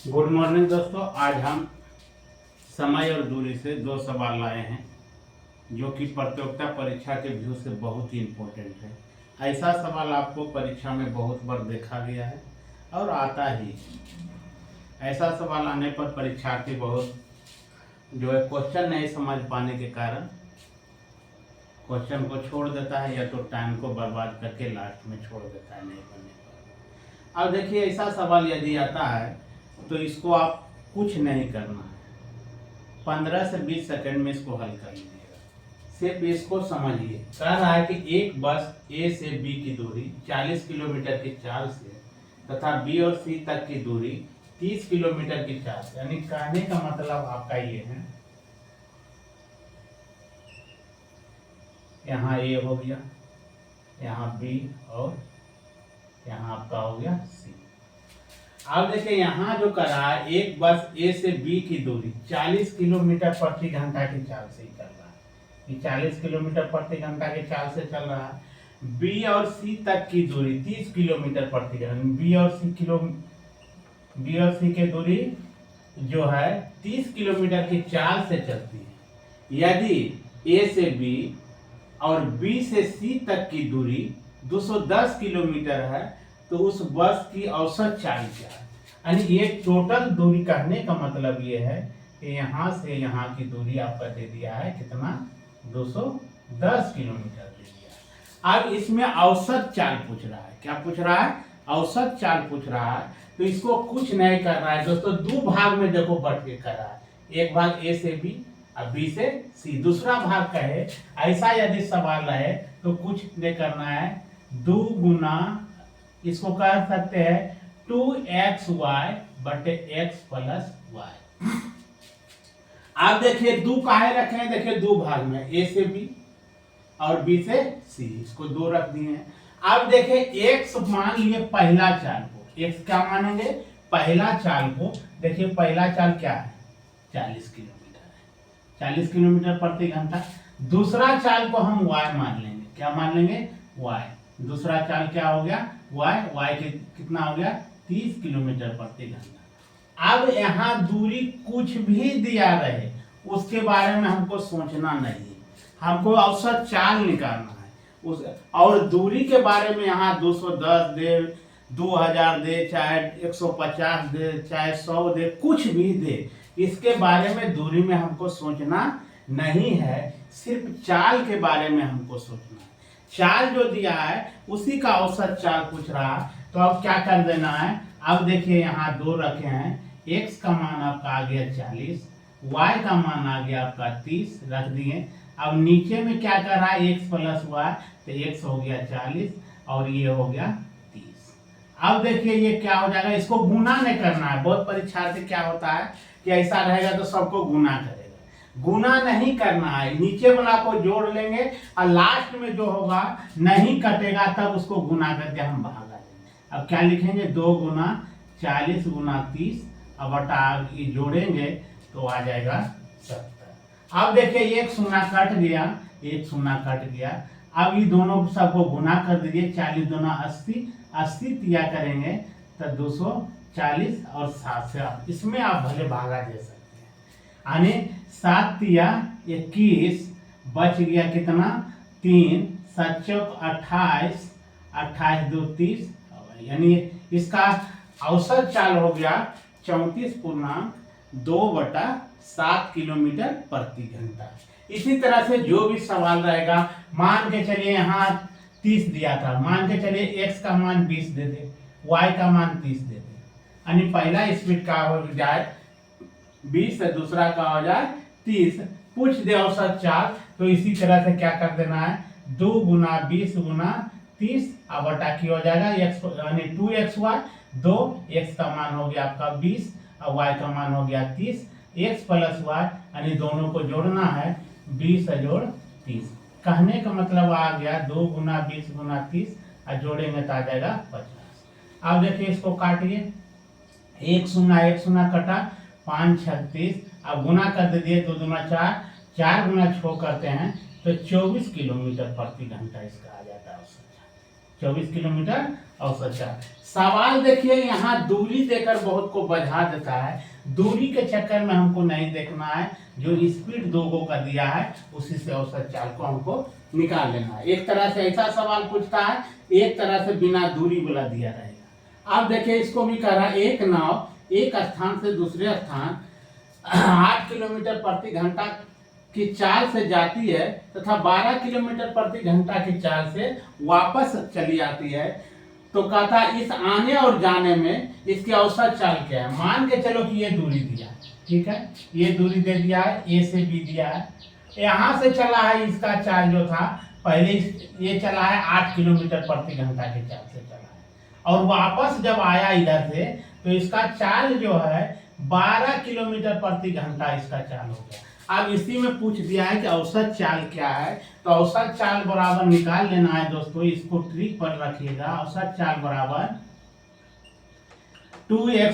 Good morning दोस्तों। आज हम समय और दूरी से दो सवाल लाए हैं जो कि प्रतियोगिता परीक्षा के व्यू से बहुत ही इम्पोर्टेंट है। ऐसा सवाल आपको परीक्षा में बहुत बार देखा गया है और आता ही है। ऐसा सवाल आने पर परीक्षार्थी बहुत जो है क्वेश्चन नहीं समझ पाने के कारण क्वेश्चन को छोड़ देता है या तो टाइम को बर्बाद करके लास्ट में छोड़ देता है नहीं बनने पर। अब देखिए, ऐसा सवाल यदि आता है तो इसको आप कुछ नहीं करना है, 15 से 20 सेकंड में इसको हल कर लीजिएगा। सिर्फ इसको समझिए। कह रहा है कि एक बस ए से बी की दूरी 40 किलोमीटर की चाल से तथा बी और सी तक की दूरी 30 किलोमीटर की चाल से, यानी कहने का मतलब आपका ये है, यहाँ ए हो गया, यहाँ बी और यहाँ आपका हो गया सी। अब देखिए यहाँ जो कर रहा है, एक बस ए से बी की दूरी 40 किलोमीटर प्रति घंटा की चाल से चल रहा है। ये 40 किलोमीटर प्रति घंटा की चाल से चल रहा है। बी और सी तक की दूरी 30 किलोमीटर प्रति घंटा। बी और सी की दूरी जो है 30 किलोमीटर की चाल से चलती है। यदि ए से बी और बी से सी तक की दूरी 210 किलोमीटर है तो उस बस की औसत चाल क्या है। यानी ये टोटल दूरी कहने का मतलब ये है कि यहाँ से यहाँ की दूरी आपका दे दिया है कितना, 210 किलोमीटर दे दिया। अब इसमें औसत चाल पूछ रहा है। क्या पूछ रहा है? औसत चाल पूछ रहा है। तो इसको कुछ नहीं कर रहा है दोस्तों, दो भाग में देखो बट के कर रहा है। एक भाग ए से बी और बी से सी, दूसरा भाग कहे ऐसा यदि सवाल रहे तो कुछ नहीं करना है, 2 गुना इसको कह सकते हैं 2xy बटे x प्लस y। आप देखिए दो काहे रखे हैं, देखिए दो भाग में, ए से बी और बी से सी, इसको दो रख दिए हैं। अब देखिए x मान लिए पहला चाल को, x क्या मानेंगे, पहला चाल को। देखिए पहला चाल क्या है, 40 किलोमीटर है, 40 किलोमीटर प्रति घंटा। दूसरा चाल को हम y मान लेंगे। क्या मान लेंगे? y। दूसरा चाल क्या हो गया, y के कितना हो गया, 30 किलोमीटर प्रति घंटा। अब यहाँ दूरी कुछ भी दिया रहे उसके बारे में हमको सोचना नहीं, हमको औसत चाल निकालना है उस, और दूरी के बारे में यहाँ 210 दे, 2000 दे, चाहे 150 दे, चाहे 100 दे, कुछ भी दे, इसके बारे में दूरी में हमको सोचना नहीं है, सिर्फ चाल के बारे में हमको सोचना है। चाल जो दिया है उसी का औसत चाल पूछ रहा है। तो अब क्या कर देना है, अब देखिए यहाँ दो रखे हैं, x का मान आपका आ गया 40, y का मान आ गया आपका 30 रख दिए। अब नीचे में क्या कर रहा है, x प्लस y, तो x हो गया 40 और ये हो गया 30। अब देखिए ये क्या हो जाएगा, इसको गुना नहीं करना है। बहुत परीक्षार्थी क्या होता है कि ऐसा रहेगा तो सबको गुना करेगा, गुना नहीं करना है, नीचे वाला को जोड़ लेंगे और लास्ट में जो होगा नहीं कटेगा तब उसको गुना करके हम भागा लेंगे। अब क्या लिखेंगे, 2 गुना 40 गुना 30, अब बटा ये जोड़ेंगे तो आ जाएगा 70। अब देखिए एक शून्य कट गया, एक शून्य कट गया। अब ये दोनों सबको गुना कर दीजिए, 40 दूना 80, 80 तिया करेंगे तो 240 और 7 से आप इसमें आप भले भागा दे सकते हैं। यानी 7 तिया 21, बच गया कितना, 3, 7 चौक 28, 28 2 30, यानी इसका औसत चाल हो गया 34.2/7 किलोमीटर प्रति घंटा। इसी तरह से जो भी सवाल रहेगा, मान के चलिए यहाँ 30 दिया था, मान के चलिए x का मान 20 दे दे, y का मान 30 दे दे, यानी पहला स्पीड का हो जाए 20 से दूसरा का हो जाए 30, पूछ दे औसत चाल। तो इसी तरह से क्या कर देना है, 2 गुना 20 गुना 30 अब बटा की हो जाएगा यानी 2xy, 2x का मान हो गया आपका 20 और y का मान हो गया 30, x प्लस y, यानी दोनों को जोड़ना है, 20 जोड़ 30। कहने का मतलब आ गया 2 गुना 20 गुना 30 और जोड़ेंगे तो आ जाएगा 50। अब देखिए इसको काटिए, 1 शून्य कटा, 5 36, अब गुना कर दीजिए, 2 दूना 4, 4 गुना 6 करते हैं तो 24 किलोमीटर प्रति घंटा इसका आ जाता है। 24 किलोमीटर औसत चाल। सवाल देखिए यहाँ दूरी देकर बहुत को बझा देता है, दूरी के चक्कर में हमको नहीं देखना है, जो स्पीड दो गो का दिया है उसी से औसत चाल को हमको निकाल लेना है। एक तरह से ऐसा सवाल पूछता है, एक तरह से बिना दूरी वाला दिया रहेगा। अब देखिए इसको भी कह रहा है एक नाव एक स्थान से दूसरे स्थान 8 किलोमीटर प्रति घंटा की चाल से जाती है तथा 12 किलोमीटर प्रति घंटा की चाल से वापस चली आती है, तो कहता है इस आने और जाने में इसकी औसत चाल क्या है। मान के चलो कि ये दूरी दिया है, ठीक है, ये दूरी दे दिया है, ए से बी दिया है, यहाँ से चला है इसका चाल जो था पहले ये चला है 8 किलोमीटर प्रति घंटा की चाल से चला है, और वापस जब आया इधर से तो इसका चाल जो है 12 किलोमीटर प्रति घंटा इसका चाल हो गया। अब इसी में पूछ दिया है कि औसत चाल क्या है, तो औसत चाल बराबर निकाल लेना है दोस्तों, इसको ट्रिक पर रखिएगा। औसत चाल बराबर 2xy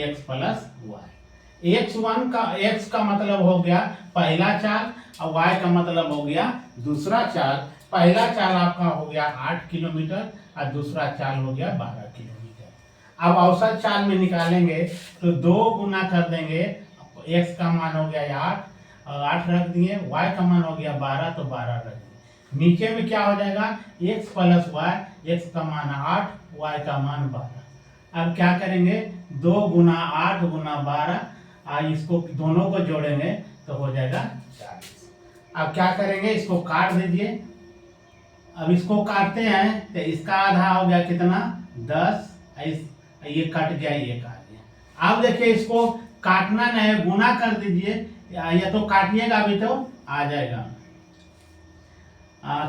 x plus y। x का मतलब हो गया पहला चाल और y का मतलब हो गया दूसरा चाल। पहला चाल आपका हो गया 8 किलोमीटर और दूसरा चाल हो गया 12 किलोमीटर। अब औसत चाल में निकालेंगे तो 2 गुना कर देंगे, x का मान हो गया 8 और 8 रख दिए, y का मान हो गया 12 तो 12 रख दिए। नीचे में क्या हो जाएगा x प्लस y, x का मान 8 y का मान 12। अब क्या करेंगे 2 गुना 8 गुना 12, इसको दोनों को जोड़ेंगे तो हो जाएगा 40। अब क्या करेंगे इसको काट दीजिए। अब इसको काटते हैं तो इसका आधा हो गया कितना 10, ये कट गया, ये काट गया। अब देखिए इसको काटना नहीं है, गुना कर दीजिए, या तो काटिएगा अभी तो आ जाएगा।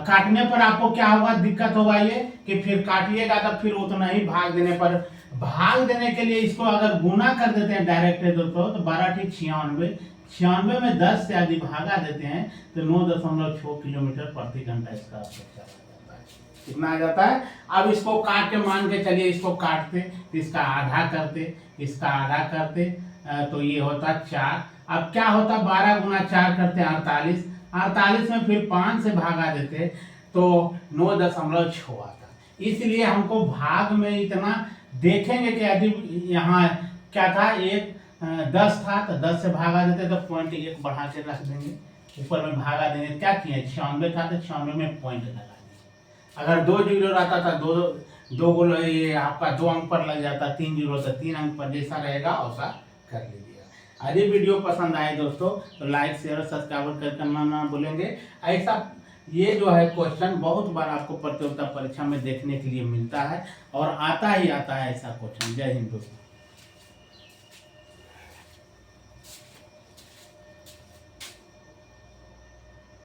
काटने पर आपको क्या होगा दिक्कत होगा ये कि फिर काटिएगा तो फिर उतना ही भाग देने पर, भाग देने के लिए इसको अगर गुना कर देते हैं डायरेक्ट दोस्तों तो 12 ठीक 96 में 10 से यदि भागा देते हैं तो 9.6 किलोमीटर प्रति घंटा इसका औसत चाल आ जाता है। कितना आ जाता है। अब इसको काट के मान के चलिए इसको काटते तो इसका आधा करते, इसका आधा करते तो ये होता 4। अब क्या होता 12 गुना 4 करते 48 में फिर 5 से भागा देते तो 9.6 आता। इसलिए हमको भाग में इतना देखेंगे कि यदि यहाँ क्या था 10 था तो 10 से भागा देते तो 0.1 बढ़ा के रख देंगे, ऊपर में भागा देंगे। क्या किए 96 था तो 96 में पॉइंट लगा दिए। अगर 2 जीरो रहता था दो गोल ये आपका 2 अंक पर लग जाता, 3 जीरो तो 3 अंक पर, जैसा रहेगा वैसा कर लीजिएगा। यदि वीडियो पसंद आए दोस्तों तो लाइक शेयर सब्सक्राइब करना ना भूलेंगे। ऐसा ये जो है क्वेश्चन बहुत बार आपको प्रतियोगिता परीक्षा में देखने के लिए मिलता है और आता ही आता है ऐसा क्वेश्चन। जय हिंद दोस्तों।